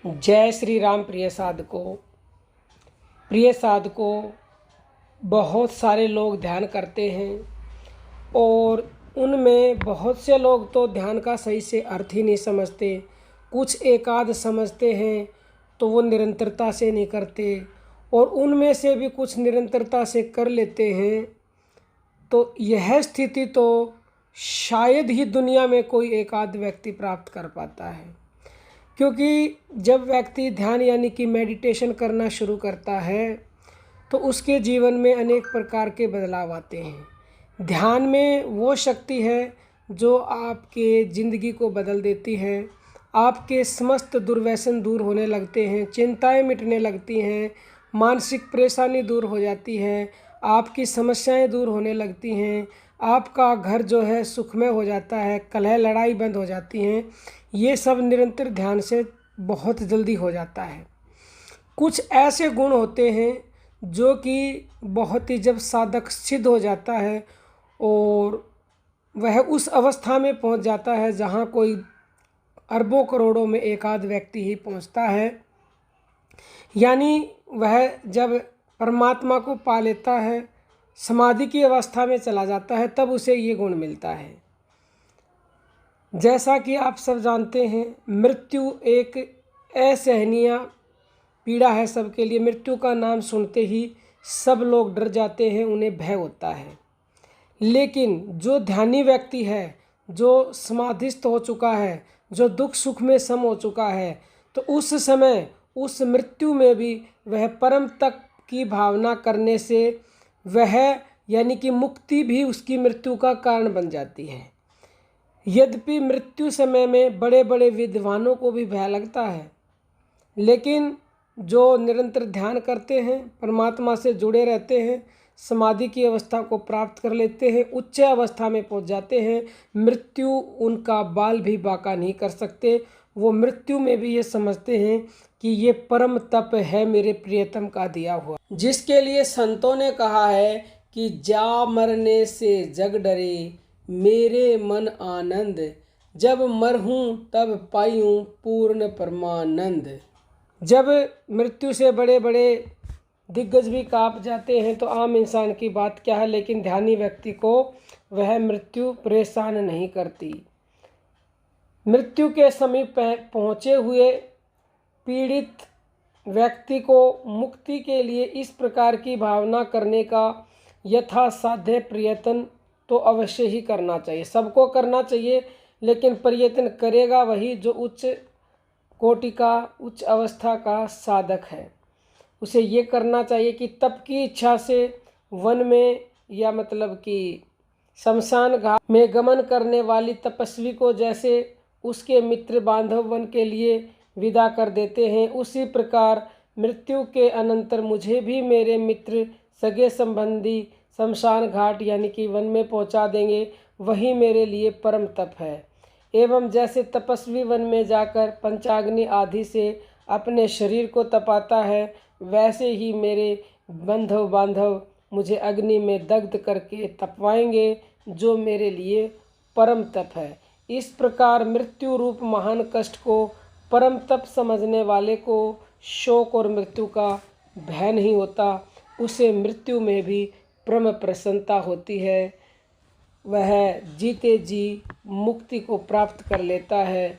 जय श्री राम। प्रिय साधकों, बहुत सारे लोग ध्यान करते हैं और उनमें बहुत से लोग तो ध्यान का सही से अर्थ ही नहीं समझते। कुछ एकाध समझते हैं तो वो निरंतरता से नहीं करते, और उनमें से भी कुछ निरंतरता से कर लेते हैं। तो यह स्थिति तो शायद ही दुनिया में कोई एकाध व्यक्ति प्राप्त कर पाता है, क्योंकि जब व्यक्ति ध्यान यानी कि मेडिटेशन करना शुरू करता है तो उसके जीवन में अनेक प्रकार के बदलाव आते हैं। ध्यान में वो शक्ति है जो आपके ज़िंदगी को बदल देती है। आपके समस्त दुर्व्यसन दूर होने लगते हैं, चिंताएं मिटने लगती हैं, मानसिक परेशानी दूर हो जाती है, आपकी समस्याएं दूर होने लगती हैं, आपका घर जो है सुखमय हो जाता है, कलह लड़ाई बंद हो जाती हैं। ये सब निरंतर ध्यान से बहुत जल्दी हो जाता है। कुछ ऐसे गुण होते हैं जो कि बहुत ही जब साधक सिद्ध हो जाता है और वह उस अवस्था में पहुंच जाता है जहां कोई अरबों करोड़ों में एकाध व्यक्ति ही पहुंचता है, यानी वह जब परमात्मा को पा लेता है, समाधि की अवस्था में चला जाता है, तब उसे ये गुण मिलता है। जैसा कि आप सब जानते हैं, मृत्यु एक असहनीय पीड़ा है सबके लिए। मृत्यु का नाम सुनते ही सब लोग डर जाते हैं, उन्हें भय होता है। लेकिन जो ध्यानी व्यक्ति है, जो समाधिस्थ हो चुका है, जो दुख सुख में सम हो चुका है, तो उस समय उस मृत्यु में भी वह परम तप की भावना करने से वह यानी कि मुक्ति भी उसकी मृत्यु का कारण बन जाती है। यद्यपि मृत्यु समय में बड़े बड़े विद्वानों को भी भय लगता है, लेकिन जो निरंतर ध्यान करते हैं, परमात्मा से जुड़े रहते हैं, समाधि की अवस्था को प्राप्त कर लेते हैं, उच्च अवस्था में पहुंच जाते हैं, मृत्यु उनका बाल भी बांका नहीं कर सकते। वो मृत्यु में भी ये समझते हैं कि ये परम तप है मेरे प्रियतम का दिया हुआ, जिसके लिए संतों ने कहा है कि जा मरने से जग डरे मेरे मन आनंद, जब मरहूँ तब पायूँ पूर्ण परमानंद। जब मृत्यु से बड़े बड़े दिग्गज भी कांप जाते हैं तो आम इंसान की बात क्या है, लेकिन ध्यानी व्यक्ति को वह मृत्यु परेशान नहीं करती। मृत्यु के समीप पहुँचे हुए पीड़ित व्यक्ति को मुक्ति के लिए इस प्रकार की भावना करने का यथासाध्य प्रयत्न तो अवश्य ही करना चाहिए। सबको करना चाहिए, लेकिन प्रयत्न करेगा वही जो उच्च कोटि का, उच्च अवस्था का साधक है। उसे ये करना चाहिए कि तप की इच्छा से वन में या मतलब कि शमशान घाट में गमन करने वाली तपस्वी को जैसे उसके मित्र बांधव वन के लिए विदा कर देते हैं, उसी प्रकार मृत्यु के अनंतर मुझे भी मेरे मित्र सगे संबंधी शमशान घाट यानी कि वन में पहुंचा देंगे। वही मेरे लिए परम तप है। एवं जैसे तपस्वी वन में जाकर पंचाग्नि आदि से अपने शरीर को तपाता है, वैसे ही मेरे बंधव बांधव मुझे अग्नि में दग्ध करके तपवाएंगे, जो मेरे लिए परम तप है। इस प्रकार मृत्यु रूप महान कष्ट को परम तप समझने वाले को शोक और मृत्यु का भय नहीं होता। उसे मृत्यु में भी परम प्रसन्नता होती है। वह जीते जी मुक्ति को प्राप्त कर लेता है।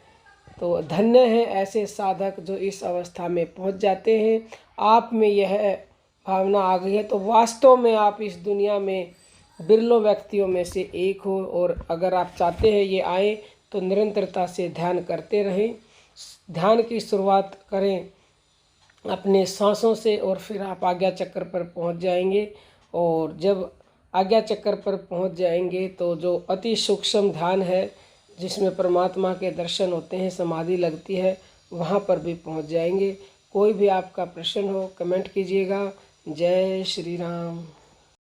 तो धन्य हैं ऐसे साधक जो इस अवस्था में पहुंच जाते हैं। आप में यह भावना आ गई है तो वास्तव में आप इस दुनिया में बिरलों व्यक्तियों में से एक हो, और अगर आप चाहते हैं ये आए तो निरंतरता से ध्यान करते रहें। ध्यान की शुरुआत करें अपने सांसों से, और फिर आप आज्ञा चक्र पर पहुंच जाएंगे। और जब आज्ञा चक्र पर पहुंच जाएंगे तो जो अति सूक्ष्म ध्यान है, जिसमें परमात्मा के दर्शन होते हैं, समाधि लगती है, वहाँ पर भी पहुँच जाएंगे। कोई भी आपका प्रश्न हो कमेंट कीजिएगा। जय श्री राम।